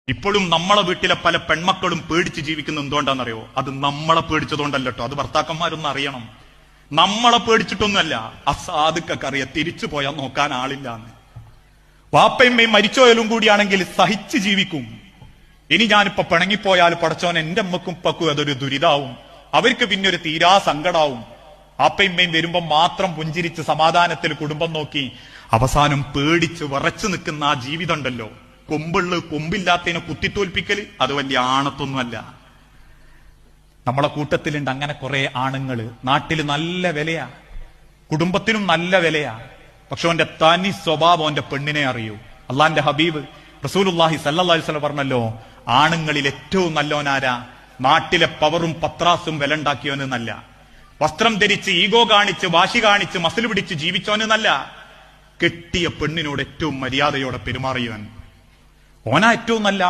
ഇപ്പോഴും നമ്മളെ വീട്ടിലെ പല പെൺമക്കളും പേടിച്ച് ജീവിക്കുന്ന എന്തുകൊണ്ടാണെന്നറിയോ? അത് നമ്മളെ പേടിച്ചതുകൊണ്ടല്ലോ. അത് ഭർത്താക്കന്മാരൊന്നും അറിയണം. നമ്മളെ പേടിച്ചിട്ടൊന്നുമല്ല. അസാധുക്കൊക്കെ അറിയാം തിരിച്ചു പോയാൽ നോക്കാൻ ആളില്ലാന്ന്. വാപ്പയമ്മയും മരിച്ചോയാലും കൂടിയാണെങ്കിൽ സഹിച്ച് ജീവിക്കും. ഇനി ഞാനിപ്പോ പിണങ്ങിപ്പോയാൽ പടച്ചോൻ എന്റെ അമ്മക്കും ഉപ്പക്കും അതൊരു ദുരിതാവും. അവർക്ക് പിന്നെ ഒരു തീരാ സങ്കടാവും. വാപ്പയമ്മയും വരുമ്പോ മാത്രം പുഞ്ചിരിച്ച് സമാധാനത്തിൽ കുടുംബം നോക്കി അവസാനം പേടിച്ച് വിറച്ചു നിൽക്കുന്ന ആ ജീവിതം ഉണ്ടല്ലോ, കൊമ്പില്ലാത്തതിനെ കുത്തിത്തോൽപ്പിക്കല്, അത് വലിയ ആണത്തൊന്നുമല്ല. നമ്മളെ കൂട്ടത്തിലുണ്ട് അങ്ങനെ കുറെ ആണുങ്ങള്. നാട്ടില് നല്ല വിലയാ, കുടുംബത്തിനും നല്ല വിലയാ. പക്ഷെ അവന്റെ തനി സ്വഭാവം അവന്റെ പെണ്ണിനെ അറിയൂ. അള്ളാന്റെ ഹബീബ് റസൂലുള്ളാഹി സ്വല്ലല്ലാഹി അലൈഹി വസല്ലം പറഞ്ഞല്ലോ, ആണുങ്ങളിൽ ഏറ്റവും നല്ലോനാരാ? നാട്ടിലെ പവറും പത്രാസും വിലണ്ടാക്കിയോനെന്നല്ല, വസ്ത്രം ധരിച്ച് ഈഗോ കാണിച്ച് വാശി കാണിച്ച് മസിൽ പിടിച്ച് ജീവിച്ചോനെന്നല്ല, കെട്ടിയ പെണ്ണിനോട് ഏറ്റവും മര്യാദയോടെ പെരുമാറിയവൻ ഓനാ ഏറ്റവും നല്ല